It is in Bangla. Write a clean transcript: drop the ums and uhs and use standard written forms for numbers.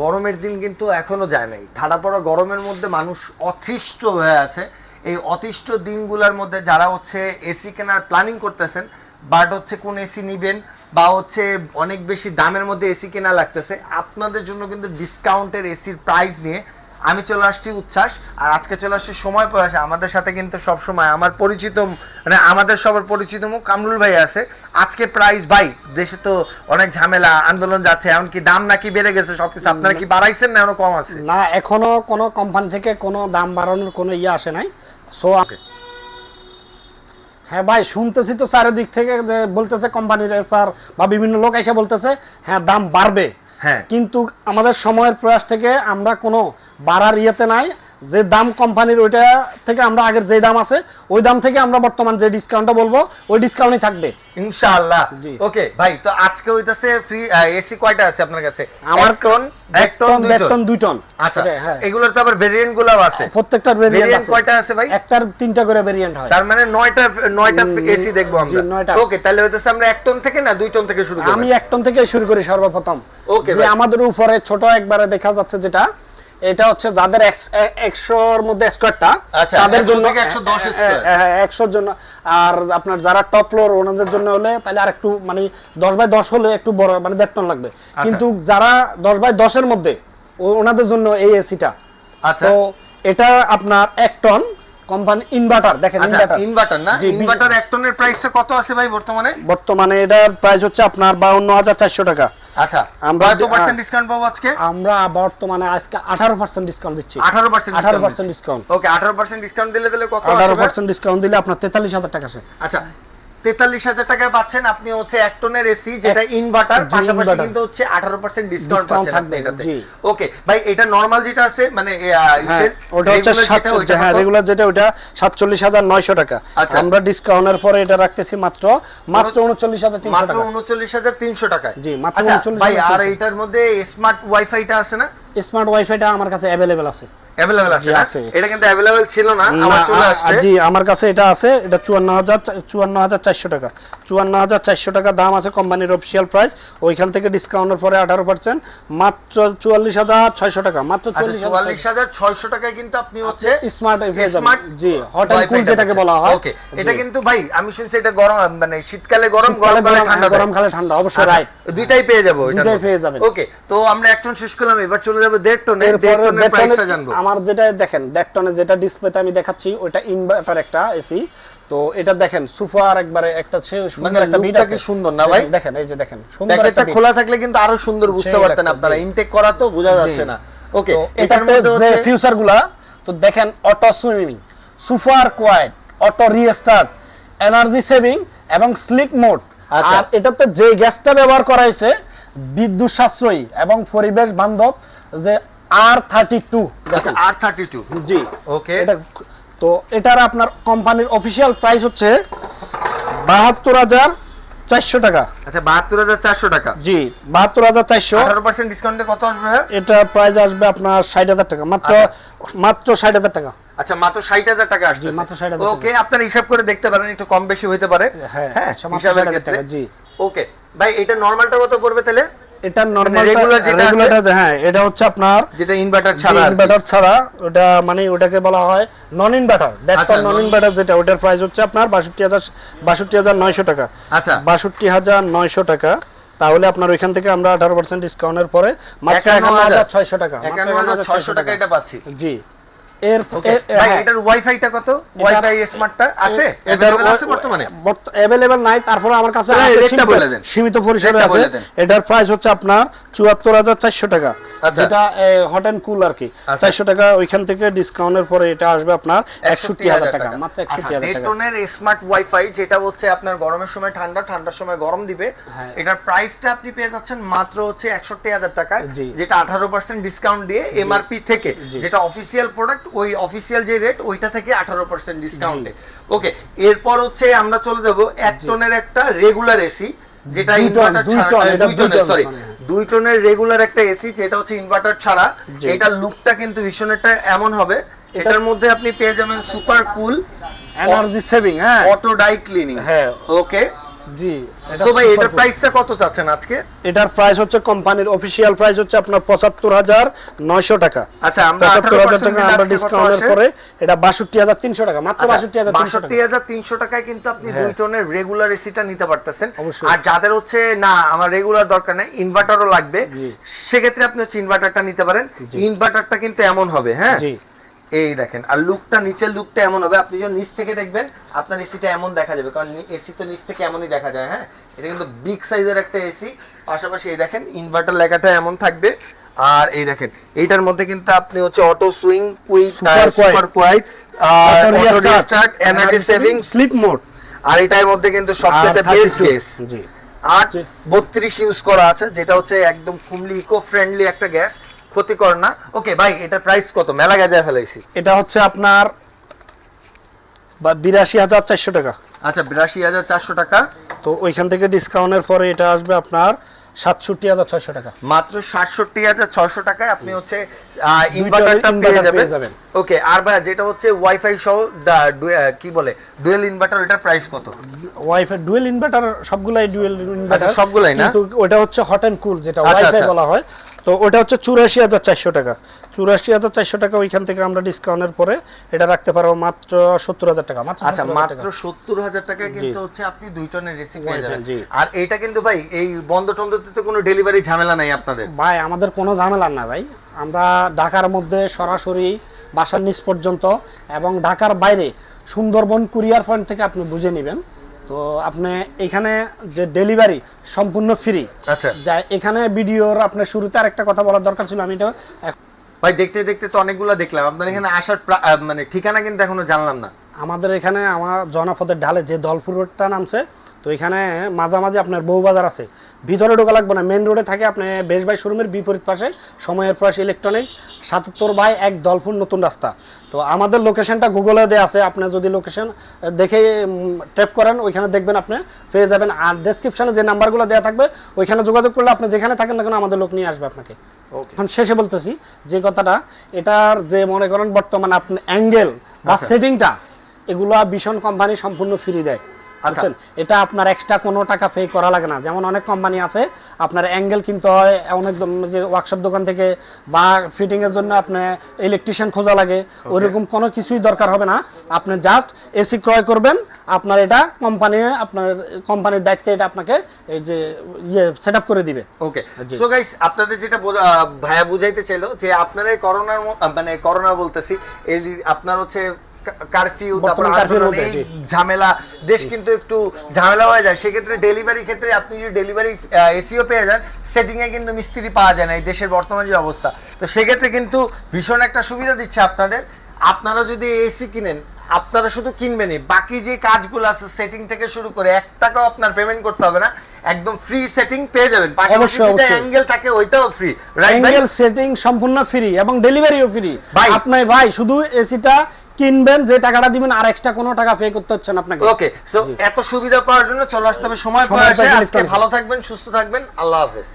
গরমের দিন কিন্তু এখনো যায় নাই, ঠাডা পড়া গরমের মধ্যে মানুষ অতিষ্ঠ হয়ে আছে। এই অতিষ্ঠ দিনগুলোর মধ্যে যারা হচ্ছে এসি কেনার প্ল্যানিং করতেছেন, বাট হচ্ছে কোন এসি নিবেন বা হচ্ছে অনেক বেশি দামের মধ্যে এসি কেনা লাগতেছে, আপনাদের জন্য কিন্তু ডিসকাউন্টের এসির প্রাইস নিয়ে আমি চলে আসছি উচ্ছ্বাস। আর আজকে চলে আসছি সময় প্রয়াসে। আমাদের সাথে কিন্তু সবসময় আমার পরিচিত, মানে আমাদের সবার পরিচিত মুখ কামরুল ভাই আছে। আজকে প্রাইস ভাই, দেশে তো অনেক ঝামেলা আন্দোলন যাচ্ছে, এমনকি দাম নাকি বেড়ে গেছে সবকিছু, আপনারা কি বাড়াইছেন না এখনো কম আছে? না, এখনো কোনো কোম্পানি থেকে কোনো দাম বাড়ানোর কোনো ইয়ে আসে নাই। সো হ্যাঁ ভাই, শুনতেছি তো চারিদিক থেকে বলতেছে কোম্পানির স্যার বা বিভিন্ন লোক এসে বলতেছে হ্যাঁ দাম বাড়বে। হ্যাঁ, কিন্তু আমাদের সময়ের প্রয়াস থেকে আমরা কোনো বাড়ার ইয়েতে নাই। যে দাম কোম্পানির ওইটা থেকে আমরা আগের যে দাম আছে ওই দাম থেকে আমরা বর্তমান যে ডিসকাউন্টটা বলবো ওই ডিসকাউন্টই থাকবে ইনশাআল্লাহ। ওকে ভাই, তো আজকে হইতাছে ফ্রি এসি কয়টা আছে আপনার কাছে? আমার এক টন 2 টন। আচ্ছা, এগুলোর তো আবার ভেরিয়েন্ট গুলো আছে, প্রত্যেকটার ভেরিয়েন্ট আছে। কয়টা আছে ভাই? একটার 3টা করে ভেরিয়েন্ট হয়, তার মানে 9টা এসি দেখবো আমরা। ওকে, তাহলে হইতাছে আমরা 1 টন থেকে না 2 টন থেকে শুরু করি? আমি 1 টন থেকে শুরু করি সর্বপ্রথম। ওকে, যে আমাদের উপরে ছোট একবারে দেখা যাচ্ছে যেটা, এটা হচ্ছে যাদের 100 এর মধ্যে স্কোয়ারটা তাদের জন্য 110 স্কয়ার, 100 এর জন্য। আর আপনার যারা টপ ফ্লোর ওনাদের জন্য হলে তাহলে আর একটু মানে 10x10 হলে একটু বড়, মানে 1.5 টন লাগবে। কিন্তু যারা 10x10 এর মধ্যে ওনাদের জন্য এই এসিটা। তো এটা আপনার 1 টন কোম্পানি ইনভার্টার। দেখেন ইনভার্টার না, ইনভার্টার 1 টনের প্রাইসটা কত আছে ভাই বর্তমানে? বর্তমানে এটার প্রাইস হচ্ছে আপনার 52400 টাকা। আচ্ছা, আমরা কত পার্সেন্ট ডিসকাউন্ট পাবো আজকে? আমরা বর্তমানে আজকে 18% ডিসকাউন্ট দিচ্ছি। 18% ডিসকাউন্ট। ওকে, 18% ডিসকাউন্ট দিলে কত আসবে? 18% ডিসকাউন্ট দিলে আপনার 43000 টাকা আসে। আচ্ছা, 43000 টাকায় পাচ্ছেন আপনি হচ্ছে 1 টনের এসি যেটা ইনভার্টার, পাশাপাশি কিন্তু হচ্ছে 18% ডিসকাউন্ট পাচ্ছেন আপনি এটাতে। ওকে ভাই, এটা নরমাল যেটা আছে মানে ওটা হচ্ছে রেগুলার যেটা ওটা 47900 টাকা। আমরা ডিসকাউন্টের পরে এটা রাখতেছি মাত্র 39300 টাকা। মাত্র 39300 টাকায়। জি, মাত্র 39300। ভাই, আর এটার মধ্যে স্মার্ট ওয়াইফাইটা আছে না? স্মার্ট ওয়াইফাইটা আমার কাছে अवेलेबल আছে। अवेलेबल আছে না? এটা কিন্তু अवेलेबल ছিল না, আমার চলে আসছে। জি, আমার কাছে এটা আছে। এটা 54400 টাকা। 54400 টাকা দাম আছে কোম্পানির অফিশিয়াল প্রাইস। ওইখান থেকে ডিসকাউন্টের পরে 18% মাত্র 44600 টাকা। মাত্র 44600 টাকায় কিন্তু আপনি হচ্ছে স্মার্ট পেয়ে যাবেন। জি, হট এন্ড কুল যেটাকে বলা হয়। ওকে, এটা কিন্তু ভাই আমি শুনছি এটা গরম, মানে শীতকালে গরম, গরমকালে ঠান্ডা। গরমকালে ঠান্ডা অবশ্যই, রাইট। দুইটাই পেয়ে যাবো, দুইটাই পেয়ে যাবেন। ওকে, তো আমরা 1 টন শেষ করলাম, এবার চলে যাব 1.5 টনে। 1.5 টনের প্রাইসটা জানবো। আমার যেটা দেখেন 1.5 টনে যেটা ডিসপ্লেতে আমি দেখাচ্ছি ওটা ইনভার্টার একটা এসি। তো এটা দেখেন সুপার একবারে একটা সুন্দর একটা বিট আছে। সুন্দর না ভাই? দেখেন, এই যে দেখেন সুন্দর একটা খোলা থাকলে কিন্তু আরো সুন্দর বুঝতে পারতেন আপনারা, ইনটেক করা তো বোঝা যাচ্ছে না। ওকে, এটার মধ্যে যে ফিউচারগুলো তো দেখেন, auto swimming, super quiet, auto restart, energy saving এবং স্লিক মোড। আর এটাতে যে গ্যাসটা ব্যবহার করা হয়েছে বিদ্যুৎ সাশ্রয়ী এবং পরিবেশ বান্ধব, যে R32। আচ্ছা, R32। জি, ওকে। এটা তো এটার আপনার কোম্পানির অফিশিয়াল প্রাইস হচ্ছে 72400 টাকা। আচ্ছা, 72400 টাকা। জি, 72400। 18% ডিসকাউন্টে কত আসবে? এটা প্রাইস আসবে আপনার 60000 টাকা। মাত্র 60000 টাকা। আচ্ছা, মাত্র 60000 টাকা আসছে। মাত্র 60000। ওকে, আপনারা হিসাব করে দেখতে পারেন, একটু কম বেশি হইতে পারে। হ্যাঁ, হিসাবের ক্ষেত্রে। জি। ওকে ভাই, এটা নরমালটা কত পড়বে তাহলে? এটা নরমাল রেগুলার আছে। হ্যাঁ, এটা হচ্ছে আপনার যেটা ইনভার্টার ছাড়া, ইনভার্টার ছাড়া ওটা মানে ওটাকে বলা হয় নন ইনভার্টার। দ্যাটস নন ইনভার্টার যেটা, ওটার প্রাইস হচ্ছে আপনার 62900 টাকা। আচ্ছা, 62900 টাকা। তাহলে আপনার ওইখান থেকে আমরা 18% ডিসকাউন্টের পরে মাত্র 51600 টাকা। 51600 টাকা এটা পাচ্ছি। জি। এটার ওয়াইফাইটা কত? ওয়াইফাই স্মার্টটা আছে? अवेलेबल আছে বর্তমানে? अवेलेबल নাই, তারপরে আমার কাছে আছে সীমিত পরিসরে আছে। এটার প্রাইস হচ্ছে আপনার 74400 টাকা, যেটা হট এন্ড কুল আর কি। 400 টাকা ওইখান থেকে ডিসকাউন্টের পরে এটা আসবে আপনার 61000 টাকা। মাত্র 61000 টাকা। ডেটনের স্মার্ট ওয়াইফাই যেটা হচ্ছে আপনার গরমের সময় ঠান্ডা, ঠান্ডার সময় গরম দিবে, এটার প্রাইসটা আপনি পেয়ে যাচ্ছেন মাত্র হচ্ছে 61000 টাকা, যেটা 18% ডিসকাউন্ট দিয়ে এমআরপি থেকে, যেটা অফিশিয়াল প্রোডাক্ট ওই অফিশিয়াল যে রেট ওইটা থেকে 18% ডিসকাউন্টে। ওকে, এরপর হচ্ছে আমরা চলে যাব 1 টনের একটা রেগুলার এসি, যেটা ইনভার্টার ছাড়া, 2 টনের রেগুলার একটা এসি যেটা হচ্ছে ইনভার্টার ছাড়া। এটার লুকটা কিন্তু ভীষণ একটা এমন হবে, এটার মধ্যে আপনি পেয়ে যাবেন সুপার কুল, এনার্জি সেভিং, হ্যাঁ, অটো ডাই ক্লিনিং। হ্যাঁ, ওকে, জি সো ভাই এটার প্রাইসটা কত চাচ্ছেন আজকে? এটার প্রাইস হচ্ছে কোম্পানির অফিশিয়াল প্রাইস হচ্ছে আপনার ৭৫,৯০০ টাকা। আচ্ছা আমরা ৭৫,০০০ টাকা আমরা ডিসকাউন্টের পরে এটা ৬২,৩০০ টাকা, মাত্র ৬২,৩০০ টাকায় কিন্তু আপনি 2 টনের রেগুলার এসিটা নিতে পারতেছেন। অবশ্যই। আর যাদের হচ্ছে না আমার রেগুলার দরকার নাই, ইনভার্টারও লাগবে, সেক্ষেত্রে আপনি হচ্ছে ইনভার্টারটা নিতে পারেন। ইনভার্টারটা কিন্তু এমন হবে, হ্যাঁ জি এই দেখেন, আর লুকটা নিচের লুকটা এমন হবে, আপনি যখন নিচ থেকে দেখবেন আপনার এসিটা এমন দেখা যাবে, কারণ এসি তো নিচ থেকে এমনই দেখা যায়। হ্যাঁ এটা কিন্তু বিগ সাইজের একটা এসি। পাশাপাশি এই দেখেন ইনভার্টার লেখাটা এমন থাকবে। আর এই দেখেন এইটার মধ্যে কিন্তু আপনি হচ্ছে auto swing, quick, super quiet, auto restart, energy saving, sleep mode, আর এটার মধ্যে কিন্তু সবচেয়ে বেস্ট গ্যাস জি 832 ইউজ করা আছে, যেটা হচ্ছে একদম ফুললি ইকো ফ্রেন্ডলি একটা গ্যাস, ক্ষতিকর না। ওকে ভাই এটার প্রাইস কত? মেলা গাজায় ফেলাইছি। এটা হচ্ছে আপনার ৮২,৪০০ টাকা। আচ্ছা ৮২,৪০০ টাকা। তো ওইখান থেকে ডিসকাউন্টের পরে এটা আসবে আপনার ৬৭,৬০০ টাকা। মাত্র ৬৭,৬০০ টাকায় আপনি হচ্ছে ইনভার্টারটা পেয়ে যাবেন। ওকে আর ভাই যেটা হচ্ছে ওয়াইফাই সহ কি বলে ডুয়েল ইনভার্টার, এটার প্রাইস কত? ওয়াইফাই ডুয়েল ইনভার্টার সবগুলাই ডুয়েল ইনভার্টার, সবগুলাই না, কিন্তু ওটা হচ্ছে হট এন্ড কুল যেটা ওয়াইফাই বলা হয়। তো ওটা হচ্ছে ৮৪,৪০০ টাকা। ৮৪,৪০০ টাকা ওইখান থেকে আমরা ডিসকাউন্টের পরে এটা রাখতে পারবো মাত্র ৭০,০০০ টাকা। আচ্ছা মাত্র ৭০,০০০ টাকায় কিন্তু হচ্ছে আপনি 2 টনের এসি পেয়ে যাবেন। আর এটা কিন্তু ভাই এই বন্ধ টন্ধতে তো কোনো ডেলিভারি ঝামেলা নাই আপনাদের? ভাই আমাদের কোনো ঝামেলা না ভাই, আমরা ঢাকার মধ্যে সরাসরি বাসার নিচ পর্যন্ত এবং ঢাকার বাইরে সুন্দরবন কুরিয়ার পয়েন্ট থেকে আপনি বুঝে নেবেন। তো আপনি এখানে যে ডেলিভারি সম্পূর্ণ ফ্রি। আচ্ছা যা এখানে ভিডিওর আপনার শুরুতে আরেকটা কথা বলার দরকার ছিল, আমি এটা ভাই দেখতে দেখতে তো অনেকগুলো দেখলাম, আপনার এখানে আসার মানে ঠিকানা কিন্তু এখনো জানলাম না। আমাদের এখানে আমার জনপদের ঢালে যে দলপুর রোডটা নামছে, তো এখানে মাঝামাঝি আপনার বউবাজার আছে, ভিতরে ঢোকা লাগবে না, মেন রোডে থাকে আপনি বেশ ভাই শোরুমের বিপরীত পাশে সময়ের প্রয়াস ইলেকট্রনিক্স ৭৭/১ দলপুর নতুন রাস্তা। তো আমাদের লোকেশনটা গুগলে দেওয়া আছে, আপনি যদি লোকেশন দেখে ট্যাপ করেন ওইখানে দেখবেন আপনি পেয়ে যাবেন। আর ডেসক্রিপশনে যে নাম্বারগুলো দেওয়া থাকবে ওইখানে যোগাযোগ করলে আপনি যেখানে থাকেন না কেন আমাদের লোক নিয়ে আসবে আপনাকে। এখন শেষে বলতেছি যে কথাটা, এটার যে মনে করেন বর্তমানে আপনি অ্যাঙ্গেল বা সেটিংটা এগুলো ভীষণ কোম্পানি সম্পূর্ণ ফ্রি দেয়। বুঝছেন, এটা আপনার এক্সট্রা কোনো টাকা পে করা লাগে না। যেমন অনেক কোম্পানি আছে আপনার অ্যাঙ্গেল কিনতে হয় অনেক যে ওয়ার্কশপ দোকান থেকে, বা ফিটিং এর জন্য আপনার ইলেকট্রিশিয়ান খোঁজা লাগে, ওইরকম কোনো কিছুই দরকার হবে না। আপনি জাস্ট এসি ক্রয় করবেন, আপনার এটা কোম্পানির দায়িত্বে এটা আপনাকে এই যে সেট আপ করে দিবে। ওকে সো গাইস আপনাদের যেটা ভাইয়া বুঝাইতে চাইলো যে আপনারা করোনার মানে করোনা বলতেছি আপনার হচ্ছে কারফিউ, তারপর ঝামেলা, দেশ কিন্তু একটু ঝামেলা হয়ে যায়, সেক্ষেত্রে ডেলিভারি ক্ষেত্রে আপনি যদি ডেলিভারি এসিও পেয়ে যান, সেটিং এ কিন্তু মিস্ত্রি পাওয়া যায় না এই দেশের বর্তমান যে অবস্থা। তো সেক্ষেত্রে কিন্তু ভীষণ একটা সুবিধা দিচ্ছে আপনাদের। আপনারা যদি এসি কিনেন আপনারা শুধু কিনবেনই, বাকি যে কাজগুলো আছে সেটিং থেকে শুরু করে 1 টাকাও আপনার পেমেন্ট করতে হবে না, একদম ফ্রি সেটিং পেয়ে যাবেন। পাশাপাশি যেটা অ্যাঙ্গেল থাকে ওইটাও ফ্রি, রাইট? অ্যাঙ্গেল সেটিং সম্পূর্ণ ফ্রি এবং ডেলিভারিও ফ্রি। আপনি ভাই শুধু এসিটা কিনবেন, যে টাকাটা দিবেন আর এক্সট্রা কোনো টাকা পে করতে হচ্ছে না আপনাকে। ওকে সো এত সুবিধা পাওয়ার জন্য চলে আসতে হবে সময় পাওয়া যায়। আজকে ভালো থাকবেন, সুস্থ থাকবেন, আল্লাহ হাফেজ।